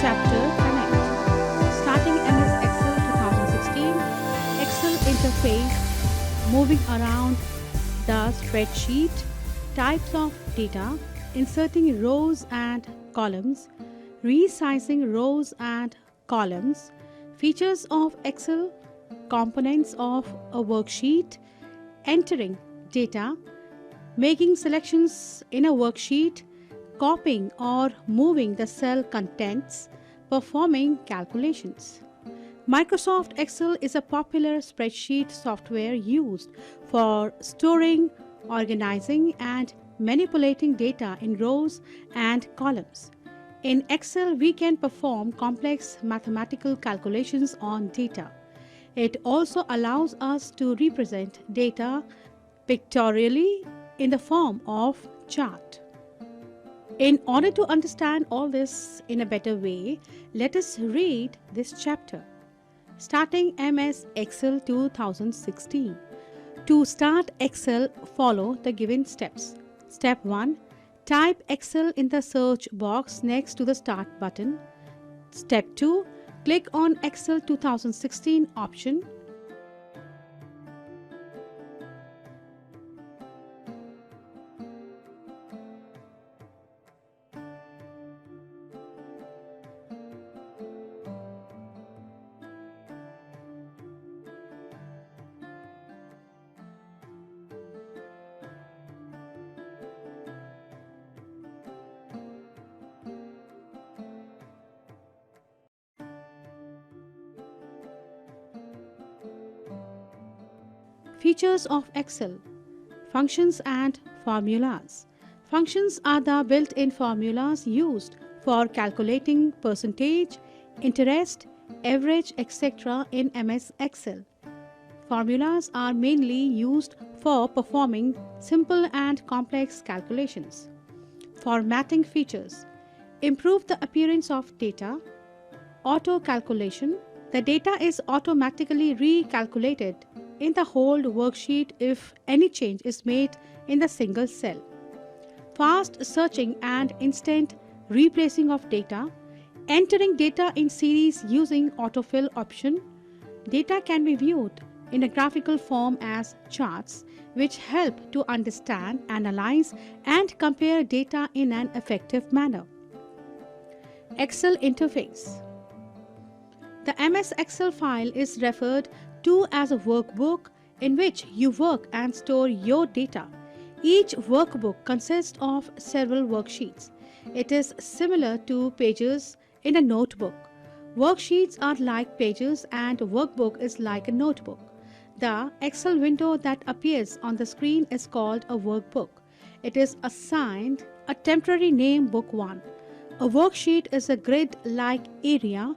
Chapter Connect. Starting MS Excel 2016, Excel interface, moving around the spreadsheet, types of data, inserting rows and columns, resizing rows and columns, features of Excel, components of a worksheet, entering data, making selections in a worksheet, copying or moving the cell contents, performing calculations. Microsoft Excel is a popular spreadsheet software used for storing, organizing, and manipulating data in rows and columns. In Excel, we can perform complex mathematical calculations on data. It also allows us to represent data pictorially in the form of chart. In order to understand all this in a better way, let us read this chapter. Starting MS Excel 2016. To start Excel, follow the given steps. Step 1. Type Excel in the search box next to the Start button. Step 2. Click on Excel 2016 option. Features of Excel. Functions and formulas. Functions are the built-in formulas used for calculating percentage, interest, average, etc. in MS Excel. Formulas are mainly used for performing simple and complex calculations. Formatting features. Improve the appearance of data. Auto calculation. The data is automatically recalculated in the whole worksheet if any change is made in the single cell. Fast searching and instant replacing of data. Entering data in series using autofill option. Data can be viewed in a graphical form as charts, which help to understand, analyze, and compare data in an effective manner. Excel interface. The MS Excel file is referred to as a workbook in which you work and store your data. Each workbook consists of several worksheets. It is similar to pages in a notebook. Worksheets are like pages and a workbook is like a notebook. The Excel window that appears on the screen is called a workbook. It is assigned a temporary name Book 1. A worksheet is a grid-like area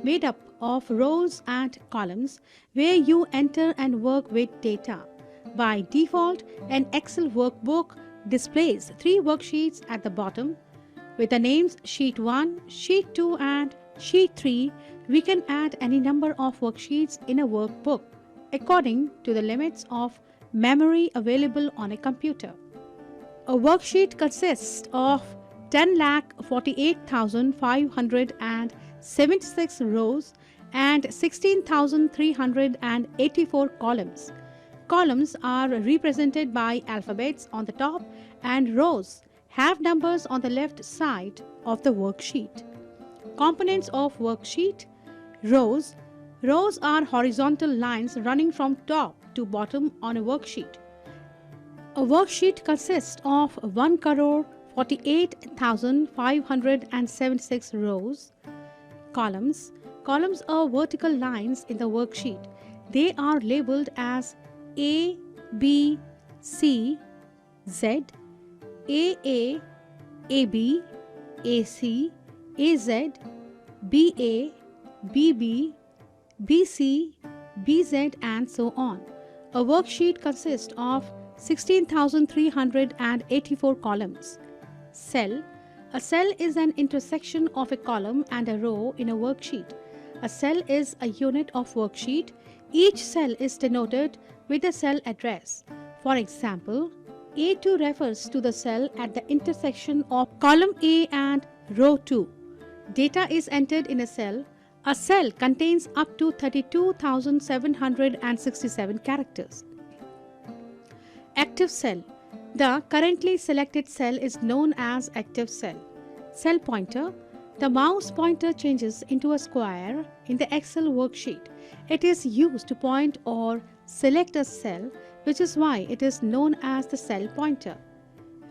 made up of rows and columns where you enter and work with data. By default, an Excel workbook displays 3 worksheets at the bottom. With the names Sheet 1, Sheet 2 and Sheet 3, we can add any number of worksheets in a workbook according to the limits of memory available on a computer. A worksheet consists of 10,48,576 rows and 16,384 columns. Columns are represented by alphabets on the top and rows have numbers on the left side of the worksheet. Components of worksheet. Rows. Rows are horizontal lines running from top to bottom on a worksheet. A worksheet consists of 1,48,576 rows. Columns. Columns are vertical lines in the worksheet. They are labeled as A, B, C, Z, AA, AB, AC, AZ, BA, BB, BC, BZ and so on. A worksheet consists of 16,384 columns. Cell. A cell is an intersection of a column and a row in a worksheet. A cell is a unit of worksheet. Each cell is denoted with a cell address. For example, A2 refers to the cell at the intersection of column A and row 2. Data is entered in a cell. A cell contains up to 32,767 characters. Active cell. The currently selected cell is known as active cell. Cell pointer. The mouse pointer changes into a square in the Excel worksheet. It is used to point or select a cell, which is why it is known as the cell pointer.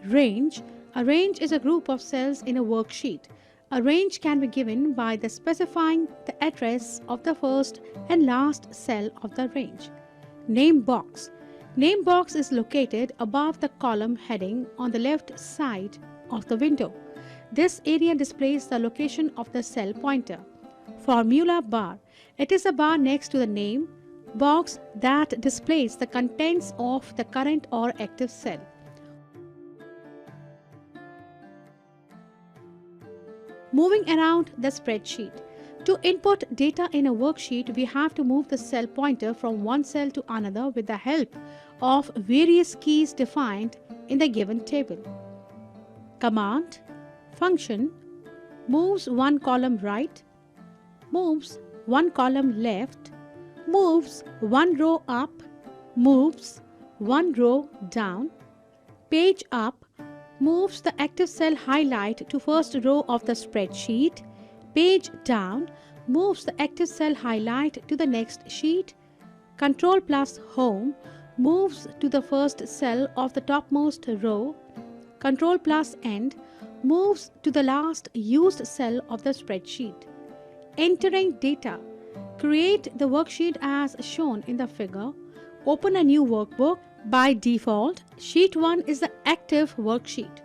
Range. A range is a group of cells in a worksheet. A range can be given by the specifying the address of the first and last cell of the range. Name box. Name box is located above the column heading on the left side of the window. This area displays the location of the cell pointer. Formula bar. It is a bar next to the name box that displays the contents of the current or active cell. Moving around the spreadsheet. To input data in a worksheet, we have to move the cell pointer from one cell to another with the help of various keys defined in the given table. Command, function, moves one column right, moves one column left, moves one row up, moves one row down, page up, moves the active cell highlight to first row of the spreadsheet, page down, moves the active cell highlight to the next sheet, Control plus Home moves to the first cell of the topmost row, Control plus End moves to the last used cell of the spreadsheet. Entering data. Create the worksheet as shown in the figure. Open a new workbook. By default, Sheet 1 is the active worksheet.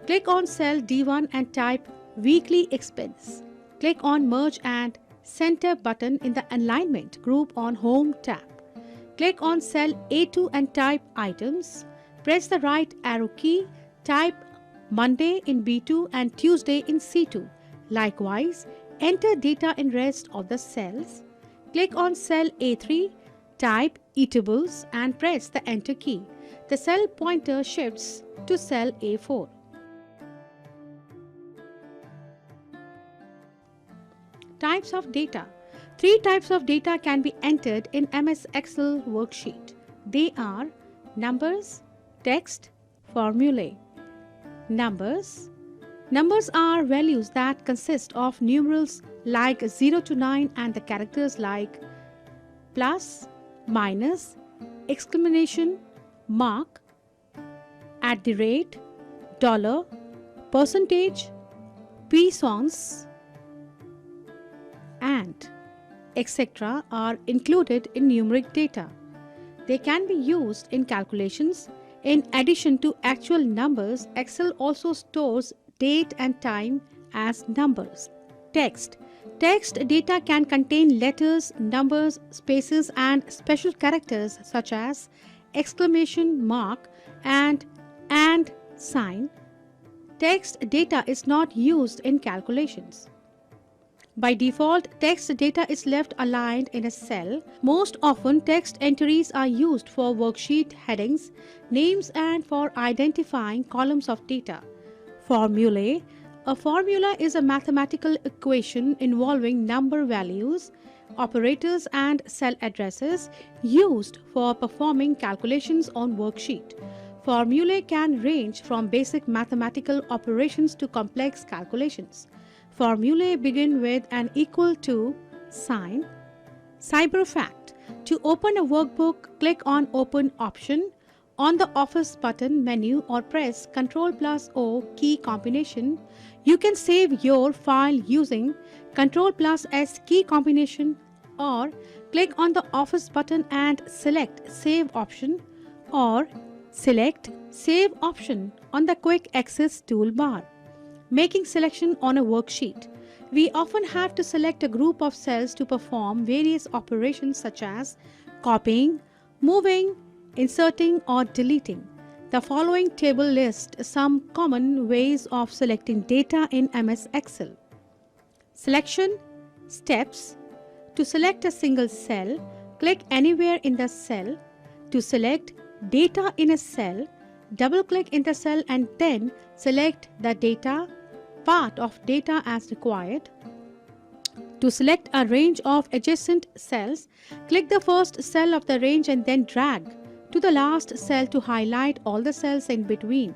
Click on cell D1 and type Weekly Expense. Click on Merge and Center button in the Alignment group on Home tab. Click on cell A2 and type Items. Press the right arrow key. Type Monday in B2 and Tuesday in C2. Likewise, enter data in rest of the cells. Click on cell A3. Type Eatables and press the Enter key. The cell pointer shifts to cell A4. Types of data. 3 types of data can be entered in MS Excel worksheet. They are numbers, text, formulae. Numbers. Numbers are values that consist of numerals like 0 to 9 and the characters like plus, minus, exclamation, mark, at the rate, dollar, percentage, puissance, and etc. are included in numeric data. They can be used in calculations. In addition to actual numbers, Excel also stores date and time as numbers. Text. Text data can contain letters, numbers, spaces, and special characters such as exclamation mark and sign. Text data is not used in calculations. By default, text data is left aligned in a cell. Most often, text entries are used for worksheet headings, names, and for identifying columns of data. Formulae. A formula is a mathematical equation involving number values, operators, and cell addresses used for performing calculations on worksheet. Formulae can range from basic mathematical operations to complex calculations. Formulae begin with an equal to sign. Cyberfact. To open a workbook, click on Open option on the Office button menu or press Ctrl plus O key combination. You can save your file using Ctrl plus S key combination or click on the Office button and select Save option or select Save option on the Quick Access toolbar. Making selection on a worksheet. We often have to select a group of cells to perform various operations such as copying, moving, inserting, or deleting. The following table lists some common ways of selecting data in MS Excel. Selection steps. To select a single cell, click anywhere in the cell. To select data in a cell, double-click in the cell and then select the data part of data as required. To select a range of adjacent cells, click the first cell of the range and then drag to the last cell to highlight all the cells in between.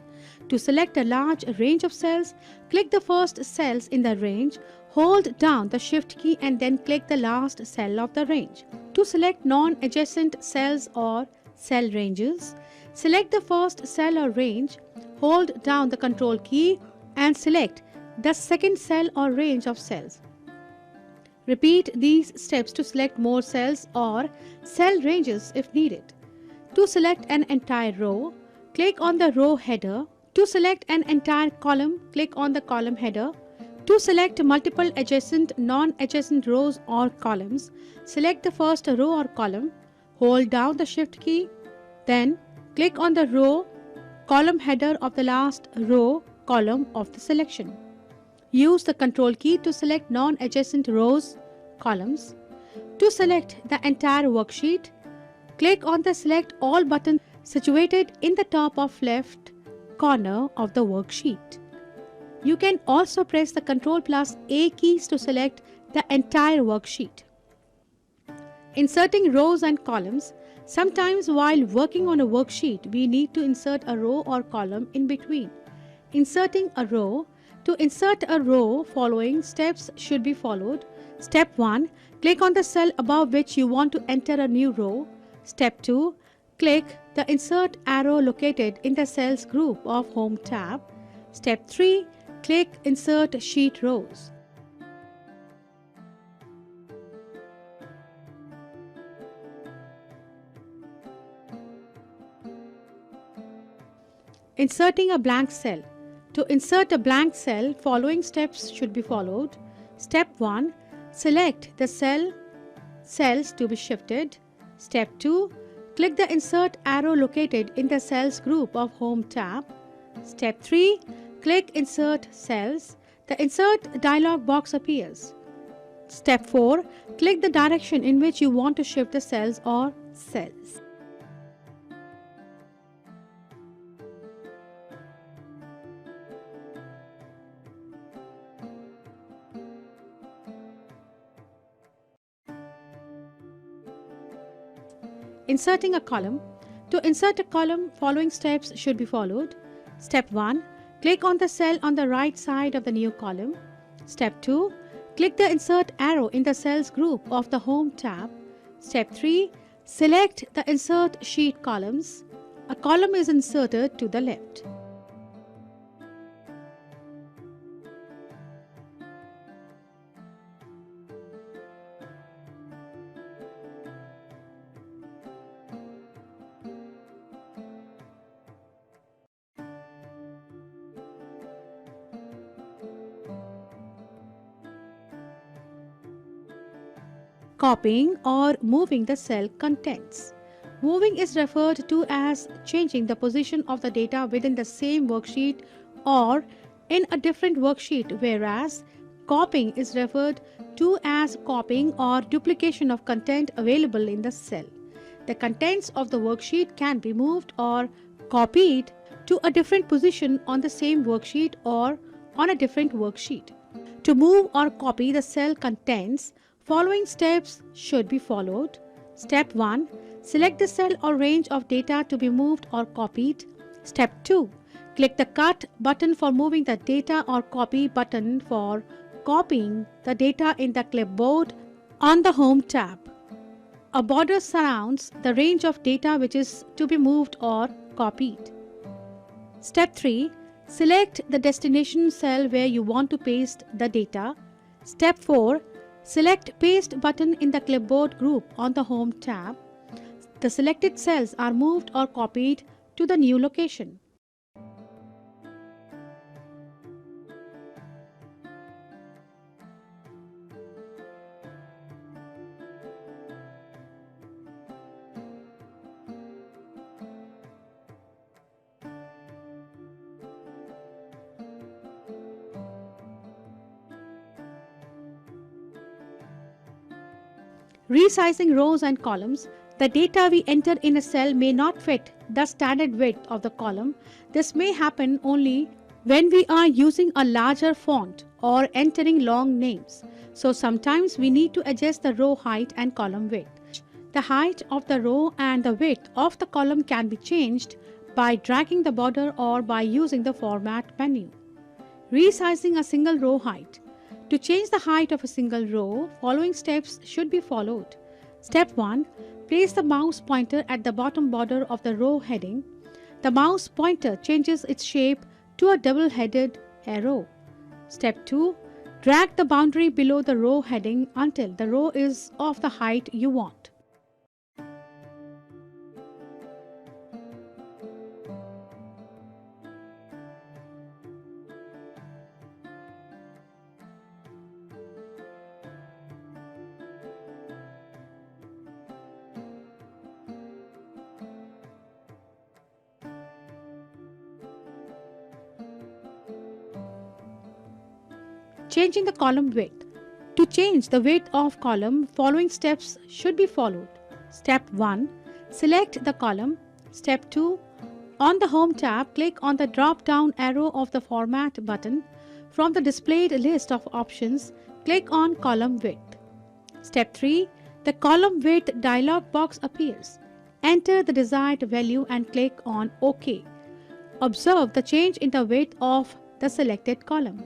To select a large range of cells, click the first cells in the range, hold down the Shift key and then click the last cell of the range. To select non-adjacent cells or cell ranges, select the first cell or range, hold down the Control key and select the second cell or range of cells. Repeat these steps to select more cells or cell ranges if needed. To select an entire row, click on the row header. To select an entire column, click on the column header. To select multiple adjacent, non-adjacent rows or columns, select the first row or column, hold down the Shift key, then click on the row, column header of the last row, column of the selection. Use the Control key to select non-adjacent rows, columns. To select the entire worksheet, click on the Select All button situated in the top of left corner of the worksheet. You can also press the Ctrl+A keys to select the entire worksheet. Inserting rows and columns. Sometimes while working on a worksheet, we need to insert a row or column in between. Inserting a row. To insert a row, following steps should be followed. Step 1. Click on the cell above which you want to enter a new row. Step 2. Click the Insert arrow located in the Cells group of Home tab. Step 3. Click Insert Sheet Rows. Inserting a blank cell. To insert a blank cell, following steps should be followed. Step 1. Select the cells to be shifted. Step 2. Click the Insert arrow located in the Cells group of Home tab. Step 3. Click Insert Cells. The Insert dialog box appears. Step 4. Click the direction in which you want to shift the cells or cells. Inserting a column. To insert a column, following steps should be followed. Step 1. Click on the cell on the right side of the new column. Step 2. Click the Insert arrow in the Cells group of the Home tab. Step 3. Select the Insert Sheet columns. A column is inserted to the left. Copying or moving the cell contents. Moving is referred to as changing the position of the data within the same worksheet or in a different worksheet, whereas copying is referred to as copying or duplication of content available in the cell. The contents of the worksheet can be moved or copied to a different position on the same worksheet or on a different worksheet. To move or copy the cell contents, following steps should be followed. Step 1. Select the cell or range of data to be moved or copied. Step 2. Click the Cut button for moving the data or Copy button for copying the data in the clipboard on the Home tab. A border surrounds the range of data which is to be moved or copied. Step 3. Select the destination cell where you want to paste the data. Step 4. Select Paste button in the clipboard group on the Home tab. The selected cells are moved or copied to the new location. Resizing rows and columns. The data we enter in a cell may not fit the standard width of the column. This may happen only when we are using a larger font or entering long names. So sometimes we need to adjust the row height and column width. The height of the row and the width of the column can be changed by dragging the border or by using the format menu. Resizing a single row height. To change the height of a single row, following steps should be followed. Step 1. Place the mouse pointer at the bottom border of the row heading. The mouse pointer changes its shape to a double-headed arrow. Step 2. Drag the boundary below the row heading until the row is of the height you want. Changing the column width. To change the width of column, following steps should be followed. Step 1. Select the column. Step 2. On the Home tab, click on the drop-down arrow of the Format button. From the displayed list of options, click on Column Width. Step 3. The Column Width dialog box appears. Enter the desired value and click on OK. Observe the change in the width of the selected column.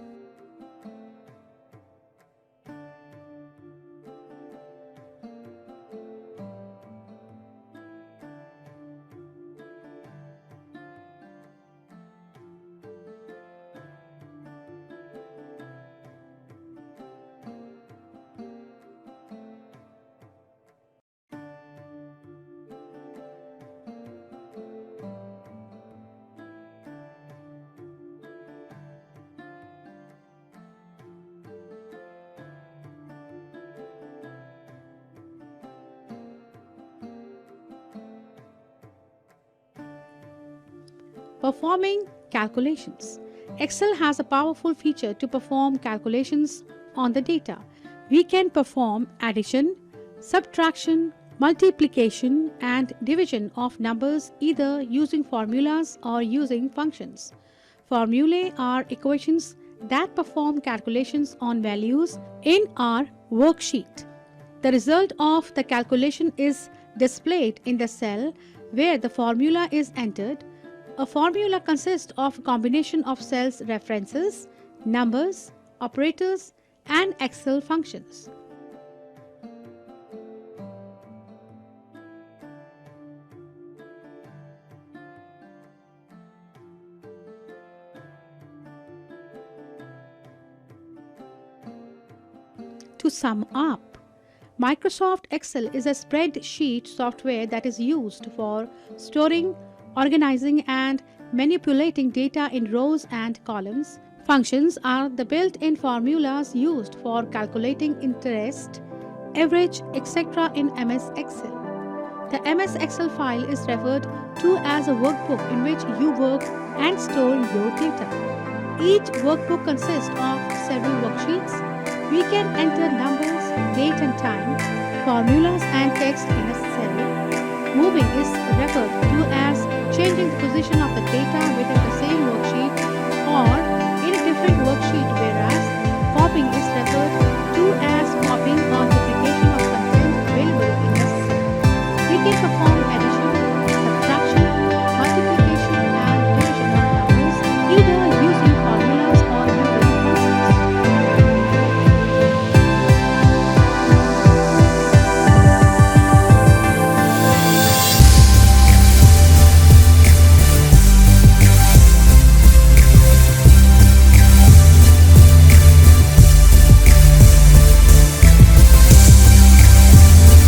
Performing calculations. Excel has a powerful feature to perform calculations on the data. We can perform addition, subtraction, multiplication, and division of numbers either using formulas or using functions. Formulae are equations that perform calculations on values in our worksheet. The result of the calculation is displayed in the cell where the formula is entered. A formula consists of a combination of cells references, numbers, operators, and Excel functions. To sum up, Microsoft Excel is a spreadsheet software that is used for storing, organizing, and manipulating data in rows and columns. Functions are the built-in formulas used for calculating interest, average, etc. in MS Excel. The MS Excel file is referred to as a workbook in which you work and store your data. Each workbook consists of several worksheets. We can enter numbers, date and time, formulas and text in a cell. Moving is referred to as changing the position of the data with a